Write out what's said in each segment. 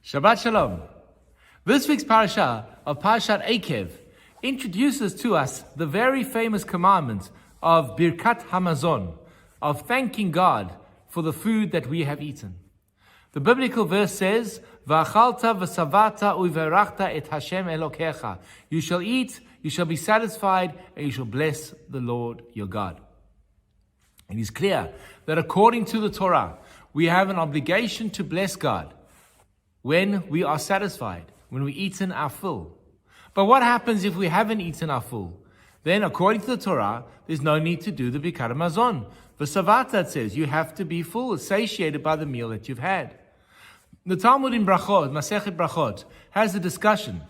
Shabbat Shalom. This week's parasha of Parshat Ekev introduces to us the very famous commandment of Birkat Hamazon, of thanking God for the food that we have eaten. The biblical verse says, "V'achalta v'savata u'verachta et Hashem Elokecha." You shall eat, you shall be satisfied, and you shall bless the Lord your God. It is clear that according to the Torah, we have an obligation to bless God when we are satisfied, when we've eaten our full. But what happens if we haven't eaten our full? Then, according to the Torah, there's no need to do the Birkat Hamazon. V'savata, it says, you have to be full, satiated by the meal that you've had. The Talmud in Brachot, Masechet Brachot, has a discussion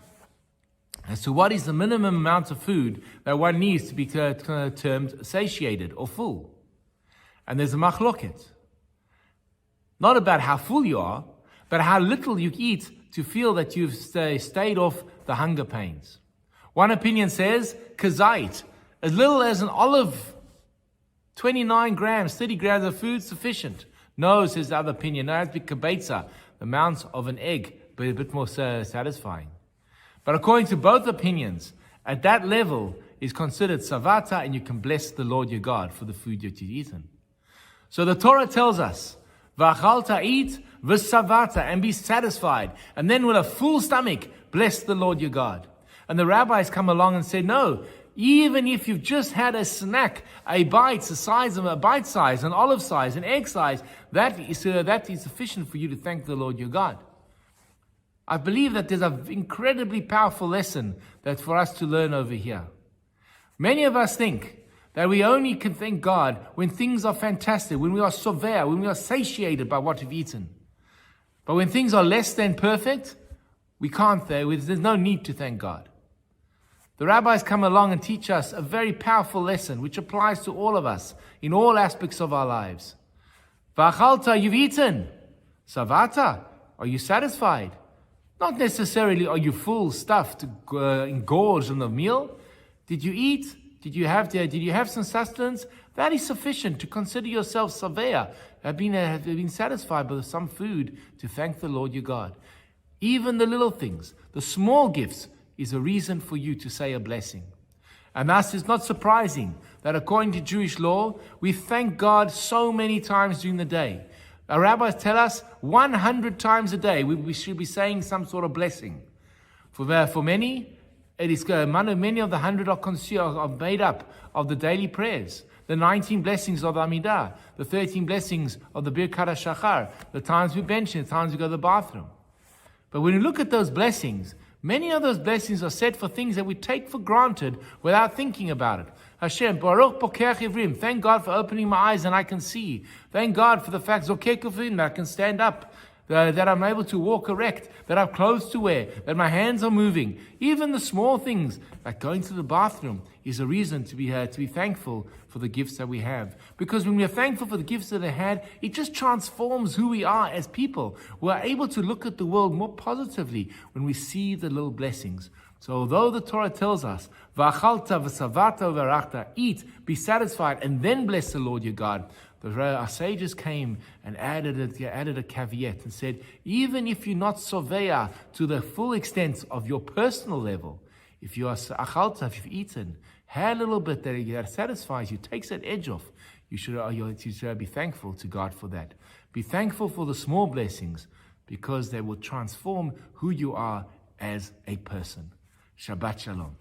as to what is the minimum amount of food that one needs to be termed satiated or full. And there's a machloket. Not about how full you are, but how little you eat to feel that you've stayed off the hunger pains. One opinion says, kazait, as little as an olive, 29 grams, 30 grams of food, sufficient. No, says the other opinion, no, it has to be kabetza, the amount of an egg, but a bit more satisfying. But according to both opinions, at that level is considered savata, and you can bless the Lord your God for the food that you've eaten. So the Torah tells us, v'achalta, eat, v'savata, and be satisfied. And then with a full stomach, bless the Lord your God. And the rabbis come along and say, no, even if you've just had a snack, a bite, the size of a bite size, an olive size, an egg size, that is sufficient for you to thank the Lord your God. I believe that there's an incredibly powerful lesson that for us to learn over here. Many of us think that we only can thank God when things are fantastic, when we are sovea, when we are satiated by what we've eaten. But when things are less than perfect, we can't. There's no need to thank God. The rabbis come along and teach us a very powerful lesson which applies to all of us in all aspects of our lives. V'achalta, you've eaten. Savata, are you satisfied? Not necessarily are you full, stuffed, engorged on the meal. Did you eat? Did you have some sustenance? That is sufficient to consider yourself savea, have been satisfied by some food to thank the Lord your God. Even the little things, the small gifts, is a reason for you to say a blessing. And thus it's not surprising that according to Jewish law, we thank God so many times during the day. Our rabbis tell us 100 times a day we should be saying some sort of blessing. For many, it is many of the 100 are made up of the daily prayers, the 19 blessings of the Amidah, the 13 blessings of the Birkat HaShachar, the times we bench, the times we go to the bathroom. But when you look at those blessings, many of those blessings are set for things that we take for granted without thinking about it. Hashem, Baruch Pokeach Ivrim, thank God for opening my eyes and I can see. Thank God for the fact that I can stand up, that I'm able to walk erect, that I have clothes to wear, that my hands are moving. Even the small things, like going to the bathroom, is a reason to be thankful for the gifts that we have. Because when we are thankful for the gifts that they had, it just transforms who we are as people. We are able to look at the world more positively when we see the little blessings. So although the Torah tells us, v'achalta v'savata v'arachta, eat, be satisfied, and then bless the Lord your God, our sages came and added a caveat and said, even if you're not sovea to the full extent of your personal level, if you are achalta, if you've eaten, had a little bit that satisfies you, takes that edge off, you should be thankful to God for that. Be thankful for the small blessings because they will transform who you are as a person. Shabbat Shalom.